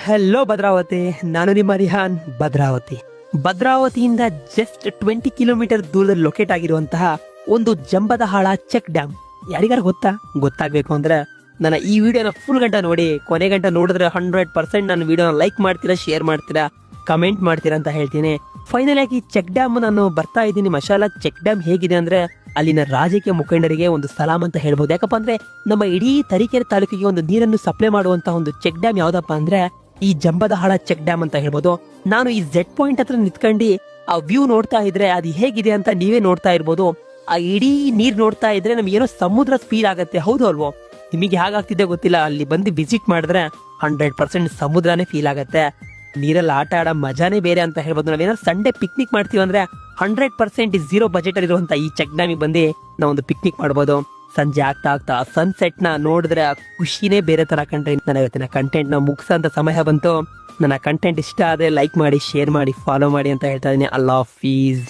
Hello Bhadravati, ನಾನು ನಿಮ್ಮ ರಿಹಾನ್. ಭದ್ರಾವತಿಯಿಂದ ಜಸ್ಟ್ 20 ಕಿಲೋಮೀಟರ್ ದೂರದಲ್ಲಿ ಲೊಕೇಟ್ ಆಗಿರುವಂತಹ ಒಂದು ಜಂಬದಹಾಳ ಚೆಕ್ ಡ್ಯಾಮ್ ಯಾರಿಗಾರು ಗೊತ್ತಾಗಬೇಕು ಅಂದ್ರೆ ನನ್ನ ಈ ವಿಡಿಯೋನ ಫುಲ್ ಗಂಟೆ ನೋಡಿ, ಕೊನೆ ಗಂಟೆ ನೋಡಿದ್ರೆ 100% ನನ್ನ ವಿಡಿಯೋನ ಲೈಕ್ ಮಾಡ್ತೀರಾ, ಶೇರ್ ಮಾಡ್ತೀರಾ, ಕಮೆಂಟ್ ಮಾಡ್ತೀರಾ ಅಂತ ಹೇಳ್ತೀನಿ. ಫೈನಲ್ ಆಗಿ ಚೆಕ್ ಡ್ಯಾಮ್ ನಾನು ಬರ್ತಾ ಇದ್ದೀನಿ. ಮಶಾಲ ಚೆಕ್ ಡ್ಯಾಮ್ ಹೇಗಿದೆ ಅಂದ್ರೆ ಅಲ್ಲಿನ ರಾಜಕೀಯ ಮುಖಂಡರಿಗೆ ಒಂದು ಸಲಾಮ್ ಅಂತ ಹೇಳ್ಬೋದು. ಯಾಕಪ್ಪ ಅಂದ್ರೆ ನಮ್ಮ ಇಡೀ ತರೀಕೆರೆ ತಾಲೂಕಿಗೆ ಒಂದು ನೀರನ್ನು ಸಪ್ಲೈ ಮಾಡುವಂತಹ ಒಂದು ಚೆಕ್ ಡ್ಯಾಮ್ ಯಾವ್ದಪ್ಪ ಅಂದ್ರೆ ಈ ಜಂಬದಹಾಳ ಚೆಕ್ ಡ್ಯಾಮ್ ಅಂತ ಹೇಳ್ಬೋದು. ನಾನು ಈ ಜೆಡ್ ಪಾಯಿಂಟ್ ಹತ್ರ ನಿಂತ್ಕೊಂಡು ಆ ವ್ಯೂ ನೋಡ್ತಾ ಇದ್ರೆ ಅದು ಹೇಗಿದೆ ಅಂತ ನೀವೇ ನೋಡ್ತಾ ಇರ್ಬೋದು. ಆ ಇಡೀ ನೀರ್ ನೋಡ್ತಾ ಇದ್ರೆ ನಮ್ಗೆ ಏನೋ ಸಮುದ್ರ ಫೀಲ್ ಆಗತ್ತೆ, ಹೌದು ಅಲ್ವೋ? ನಿಮಗೆ ಹೇಗಾಗ್ತಿದೆ ಗೊತ್ತಿಲ್ಲ, ಅಲ್ಲಿ ಬಂದು ವಿಸಿಟ್ ಮಾಡಿದ್ರೆ 100% ಸಮುದ್ರನೇ ಫೀಲ್ ಆಗತ್ತೆ. ನೀರಲ್ಲಿ ಆಟ ಆಡೋ ಮಜಾನೇ ಬೇರೆ ಅಂತ ಹೇಳ್ಬೋದು. ನಾವೇನಾದ್ರು ಸಂಡೇ ಪಿಕ್ನಿಕ್ ಮಾಡ್ತೀವಿ ಅಂದ್ರೆ 100% 0 ಬಜೆಟ್ ಅಲ್ಲಿ ಇರುವಂತ ಈ ಚೆಕ್ ಡ್ಯಾಮಿಗೆ ಬಂದು ನಾವು ಒಂದು ಪಿಕ್ನಿಕ್ ಮಾಡ್ಬೋದು. ಸಂಜೆ ಆಗ್ತಾ ಸನ್ಸೆಟ್ ನ ನೋಡಿದ್ರೆ ಖುಷಿನೇ ಬೇರೆ ತರ ಕಂಡ್ರೆ. ನಾನು ಇವತ್ತಿನ ಕಂಟೆಂಟ್ ನ ಮುಗಿಸೋಂತ ಸಮಯ ಬಂತು. ನನ್ನ ಕಂಟೆಂಟ್ ಇಷ್ಟ ಆದ್ರೆ ಲೈಕ್ ಮಾಡಿ, ಶೇರ್ ಮಾಡಿ, ಫಾಲೋ ಮಾಡಿ ಅಂತ ಹೇಳ್ತಾ ಇದೀನಿ. ಅಲ್ಲಾಹ್ ಹಾಫೀಸ್.